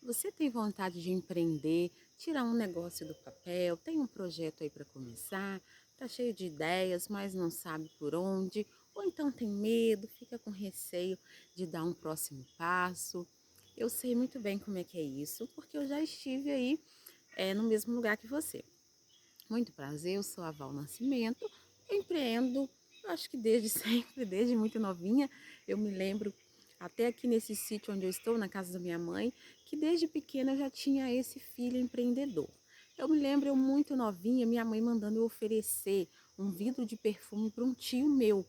Você tem vontade de empreender, tirar um negócio do papel, tem um projeto aí para começar, tá cheio de ideias, mas não sabe por onde, ou então tem medo, fica com receio de dar um próximo passo. Eu sei muito bem como é que é isso, porque eu já estive aí no mesmo lugar que você. Muito prazer, eu sou a Val Nascimento, empreendo, eu acho que desde sempre, desde muito novinha. Eu me lembro, até aqui nesse sítio onde eu estou, na casa da minha mãe, que desde pequena eu já tinha esse filho empreendedor. Eu me lembro, eu muito novinha, minha mãe mandando eu oferecer um vidro de perfume para um tio meu.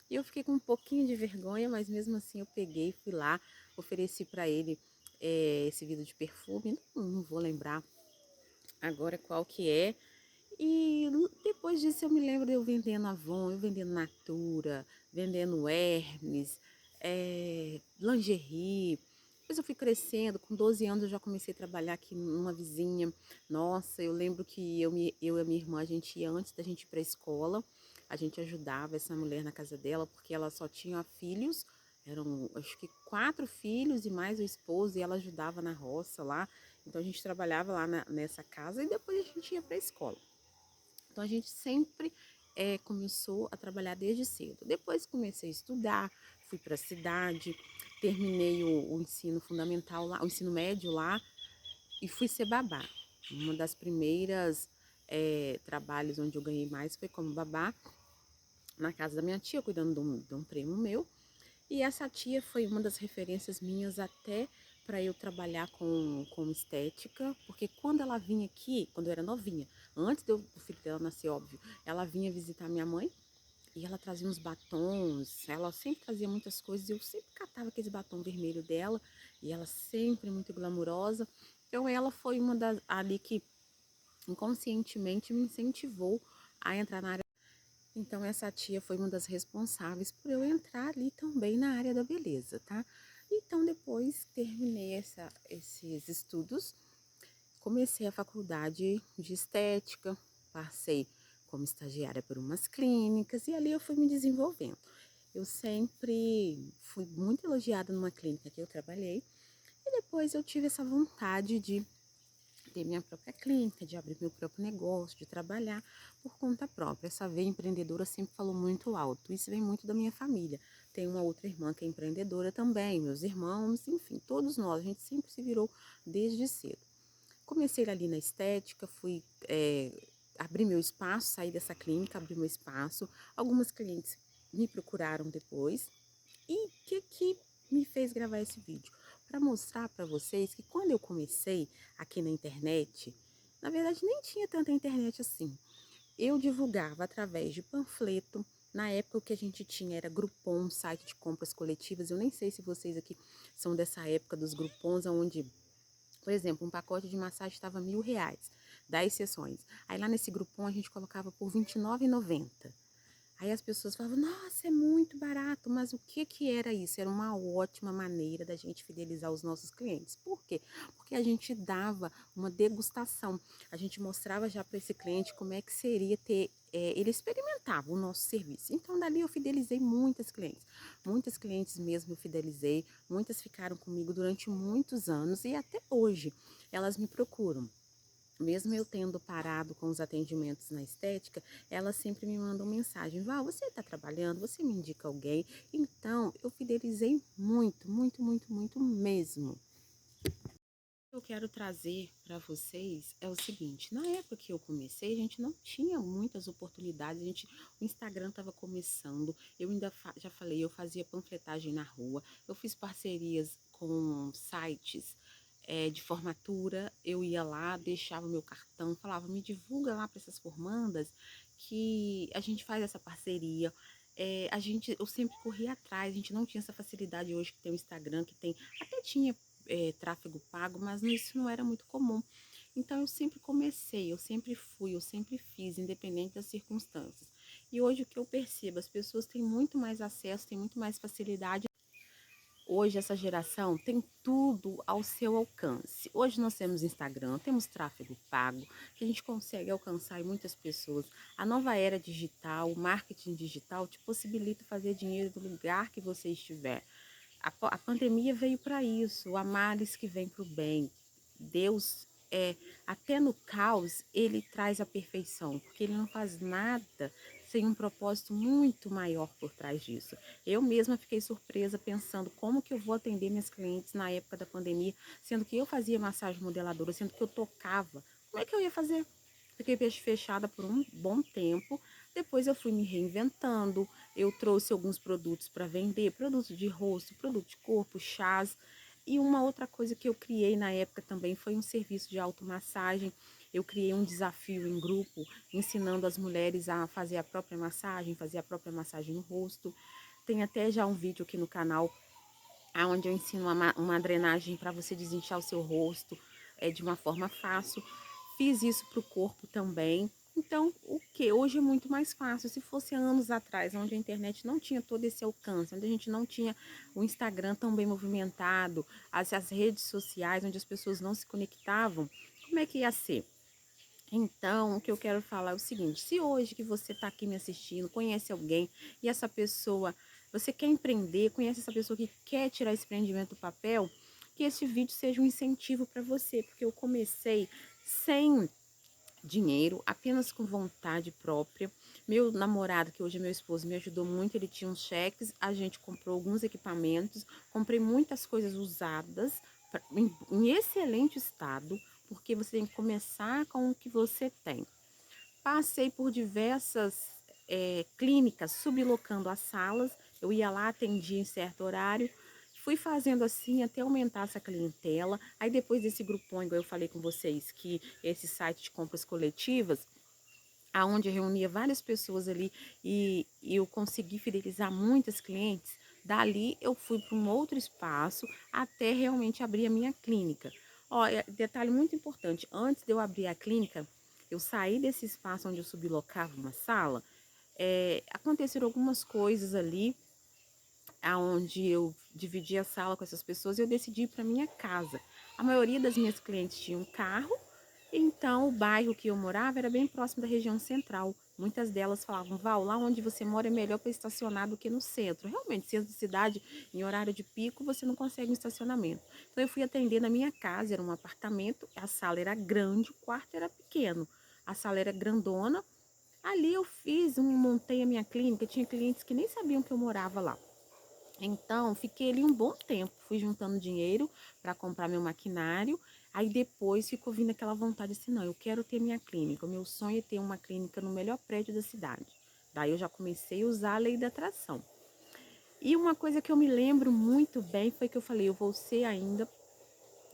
E eu fiquei com um pouquinho de vergonha, mas mesmo assim eu peguei, fui lá, ofereci para ele esse vidro de perfume. Não vou lembrar agora qual que é, e depois disso eu me lembro de eu vendendo Avon, eu vendendo Natura, vendendo Hermes, lingerie. Depois eu fui crescendo, com 12 anos eu já comecei a trabalhar aqui numa vizinha. Nossa, eu lembro que eu e a minha irmã, a gente ia antes da gente ir para a escola, a gente ajudava essa mulher na casa dela, porque ela só tinha filhos, eram acho que 4 filhos e mais o esposo, e ela ajudava na roça lá. Então a gente trabalhava lá nessa casa e depois a gente ia para a escola. Então a gente sempre começou a trabalhar desde cedo. Depois comecei a estudar, fui para a cidade, terminei o ensino fundamental lá, o ensino médio lá e fui ser babá. Uma das primeiras trabalhos onde eu ganhei mais foi como babá na casa da minha tia, cuidando de um primo meu. E essa tia foi uma das referências minhas até para eu trabalhar com estética, porque quando ela vinha aqui, quando eu era novinha, antes do filho dela nascer, óbvio, ela vinha visitar minha mãe e ela trazia uns batons, ela sempre trazia muitas coisas, e eu sempre catava aquele batom vermelho dela, e ela sempre muito glamurosa. Então ela foi uma das ali que inconscientemente me incentivou a entrar na área. Então, essa tia foi uma das responsáveis por eu entrar ali também na área da beleza, tá? Então, depois terminei esses estudos, comecei a faculdade de estética, passei como estagiária por umas clínicas e ali eu fui me desenvolvendo. Eu sempre fui muito elogiada numa clínica que eu trabalhei e depois eu tive essa vontade de ter minha própria clínica, de abrir meu próprio negócio, de trabalhar por conta própria. Essa veia empreendedora sempre falou muito alto. Isso vem muito da minha família. Tem uma outra irmã que é empreendedora também, meus irmãos, enfim, todos nós. A gente sempre se virou desde cedo. Comecei ali na estética, fui abrir meu espaço, sair dessa clínica, abrir meu espaço. Algumas clientes me procuraram depois. E o que me fez gravar esse vídeo? Para mostrar para vocês que quando eu comecei aqui na internet, na verdade nem tinha tanta internet assim. Eu divulgava através de panfleto. Na época o que a gente tinha era Groupon, um site de compras coletivas. Eu nem sei se vocês aqui são dessa época dos Groupons, onde, por exemplo, um pacote de massagem estava R$ 1.000, 10 sessões. Aí lá nesse Groupon a gente colocava por R$ 29,90. Aí as pessoas falavam, nossa, é muito barato, mas o que que era isso? Era uma ótima maneira da gente fidelizar os nossos clientes. Por quê? Porque a gente dava uma degustação, a gente mostrava já para esse cliente como é que seria ter, ele experimentava o nosso serviço. Então, dali eu fidelizei muitas clientes mesmo eu fidelizei, muitas ficaram comigo durante muitos anos e até hoje elas me procuram. Mesmo eu tendo parado com os atendimentos na estética, elas sempre me mandam mensagem: Val, você está trabalhando? Você me indica alguém? Então, eu fidelizei muito, muito, muito, muito mesmo. O que eu quero trazer para vocês é o seguinte: na época que eu comecei, a gente não tinha muitas oportunidades, o Instagram estava começando, eu ainda já falei, eu fazia panfletagem na rua, eu fiz parcerias com sites de formatura, eu ia lá, deixava meu cartão, falava, me divulga lá para essas formandas que a gente faz essa parceria. Eu sempre corria atrás, a gente não tinha essa facilidade hoje que tem o Instagram, que tem, até tinha tráfego pago, mas isso não era muito comum. Então eu sempre comecei, eu sempre fui, eu sempre fiz, independente das circunstâncias. E hoje o que eu percebo, as pessoas têm muito mais acesso, têm muito mais facilidade. Hoje essa geração tem tudo ao seu alcance. Hoje nós temos Instagram, temos tráfego pago, que a gente consegue alcançar muitas pessoas. A nova era digital, o marketing digital te possibilita fazer dinheiro do lugar que você estiver. A pandemia veio para isso, o a males que vem para o bem. Deus, até no caos, ele traz a perfeição, porque ele não faz nada sem um propósito muito maior por trás disso. Eu mesma fiquei surpresa pensando como que eu vou atender minhas clientes na época da pandemia, sendo que eu fazia massagem modeladora, sendo que eu tocava. Como é que eu ia fazer? Fiquei fechada por um bom tempo. Depois eu fui me reinventando. Eu trouxe alguns produtos para vender, produtos de rosto, produto de corpo, chás. E uma outra coisa que eu criei na época também foi um serviço de automassagem. Eu criei um desafio em grupo, ensinando as mulheres a fazer a própria massagem, fazer a própria massagem no rosto. Tem até já um vídeo aqui no canal onde eu ensino uma drenagem para você desinchar o seu rosto de uma forma fácil. Fiz isso para o corpo também. Então, o que? Hoje é muito mais fácil. Se fosse anos atrás, onde a internet não tinha todo esse alcance, onde a gente não tinha o Instagram tão bem movimentado, as redes sociais, onde as pessoas não se conectavam, como é que ia ser? Então, o que eu quero falar é o seguinte: se hoje que você está aqui me assistindo, conhece alguém e essa pessoa, você quer empreender, conhece essa pessoa que quer tirar esse empreendimento do papel, que esse vídeo seja um incentivo para você, porque eu comecei sem dinheiro, apenas com vontade própria. Meu namorado, que hoje é meu esposo, me ajudou muito, ele tinha uns cheques, a gente comprou alguns equipamentos, comprei muitas coisas usadas, em excelente estado, porque você tem que começar com o que você tem. Passei por diversas clínicas, sublocando as salas, eu ia lá, atendia em certo horário, fui fazendo assim até aumentar essa clientela. Aí depois desse grupão, igual eu falei com vocês, que esse site de compras coletivas, aonde eu reunia várias pessoas ali e eu consegui fidelizar muitas clientes, dali eu fui para um outro espaço até realmente abrir a minha clínica. Ó, detalhe muito importante, antes de eu abrir a clínica, eu saí desse espaço onde eu sublocava uma sala, aconteceram algumas coisas ali, aonde eu dividi a sala com essas pessoas e eu decidi ir para minha casa. A maioria das minhas clientes tinham carro, então o bairro que eu morava era bem próximo da região central. Muitas delas falavam: Val, lá onde você mora é melhor para estacionar do que no centro. Realmente, centro de cidade, em horário de pico, você não consegue um estacionamento. Então eu fui atender na minha casa, era um apartamento, a sala era grande, o quarto era pequeno. A sala era grandona. Ali eu montei a minha clínica, tinha clientes que nem sabiam que eu morava lá. Então, fiquei ali um bom tempo, fui juntando dinheiro para comprar meu maquinário, aí depois ficou vindo aquela vontade assim, não, eu quero ter minha clínica, o meu sonho é ter uma clínica no melhor prédio da cidade. Daí eu já comecei a usar a lei da atração. E uma coisa que eu me lembro muito bem foi que eu falei, eu vou ser ainda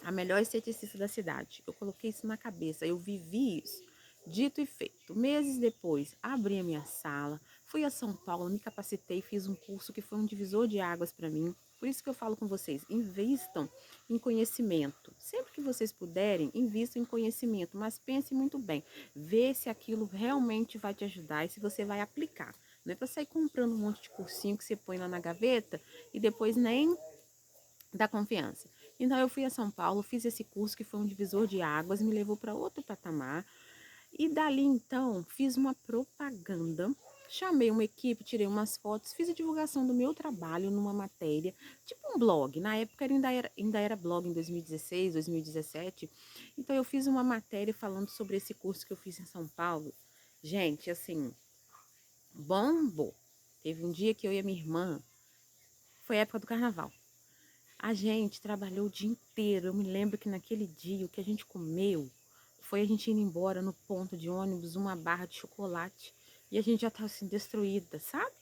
a melhor esteticista da cidade. Eu coloquei isso na cabeça, eu vivi isso. Dito e feito. Meses depois, abri a minha sala, fui a São Paulo, me capacitei, fiz um curso que foi um divisor de águas para mim. Por isso que eu falo com vocês, invistam em conhecimento. Sempre que vocês puderem, invistam em conhecimento, mas pense muito bem. Vê se aquilo realmente vai te ajudar e se você vai aplicar. Não é para sair comprando um monte de cursinho que você põe lá na gaveta e depois nem dá confiança. Então eu fui a São Paulo, fiz esse curso que foi um divisor de águas, me levou para outro patamar. E dali então fiz uma propaganda, chamei uma equipe, tirei umas fotos, fiz a divulgação do meu trabalho numa matéria, tipo um blog. Na época ainda era blog em 2016, 2017. Então eu fiz uma matéria falando sobre esse curso que eu fiz em São Paulo. Gente, assim, bombou. Teve um dia que eu e a minha irmã, foi a época do carnaval. A gente trabalhou o dia inteiro. Eu me lembro que naquele dia o que a gente comeu foi a gente indo embora no ponto de ônibus, uma barra de chocolate. E a gente já estava assim, destruída, sabe?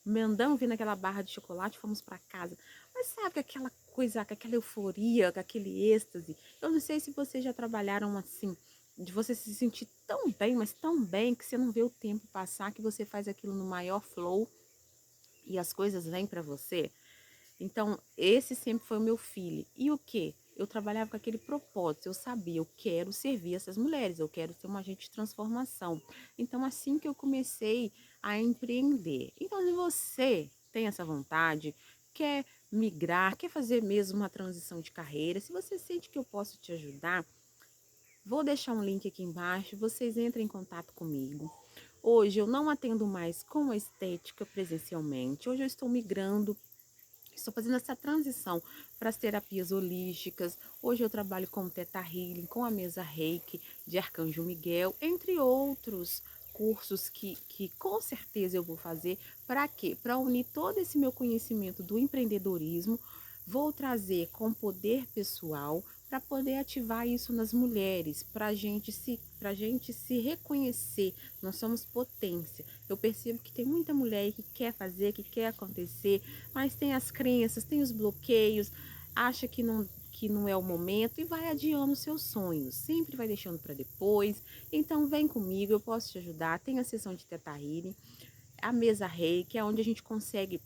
Mandamos vir naquela barra de chocolate, fomos para casa. Mas sabe aquela coisa, com aquela euforia, com aquele êxtase? Eu não sei se vocês já trabalharam assim, de você se sentir tão bem, mas tão bem, que você não vê o tempo passar, que você faz aquilo no maior flow e as coisas vêm para você. Então, esse sempre foi o meu filho. E o que? Eu trabalhava com aquele propósito, eu sabia, eu quero servir essas mulheres, eu quero ser uma agente de transformação. Então, assim que eu comecei a empreender. Então, se você tem essa vontade, quer migrar, quer fazer mesmo uma transição de carreira, se você sente que eu posso te ajudar, vou deixar um link aqui embaixo, vocês entrem em contato comigo. Hoje eu não atendo mais com a estética presencialmente, hoje eu estou migrando Estou fazendo essa transição para as terapias holísticas. Hoje eu trabalho com o Theta Healing, com a mesa Reiki de Arcanjo Miguel, entre outros cursos que com certeza eu vou fazer. Para quê? Para unir todo esse meu conhecimento do empreendedorismo, vou trazer com poder pessoal para poder ativar isso nas mulheres, para a gente se reconhecer. Nós somos potência. Eu percebo que tem muita mulher que quer fazer, que quer acontecer, mas tem as crenças, tem os bloqueios, acha que não é o momento e vai adiando seus sonhos, sempre vai deixando para depois. Então vem comigo, eu posso te ajudar. Tem a sessão de Teta Healing, a mesa Reiki, é onde a gente consegue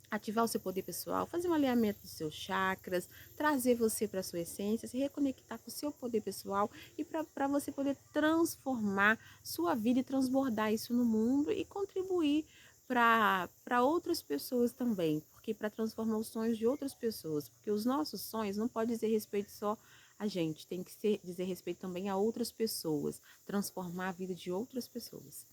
ativar o seu poder pessoal, fazer um alinhamento dos seus chakras, trazer você para a sua essência, se reconectar com o seu poder pessoal e para você poder transformar sua vida e transbordar isso no mundo e contribuir para outras pessoas também, porque para transformar os sonhos de outras pessoas, porque os nossos sonhos não pode dizer respeito só a gente, tem que dizer respeito também a outras pessoas, transformar a vida de outras pessoas.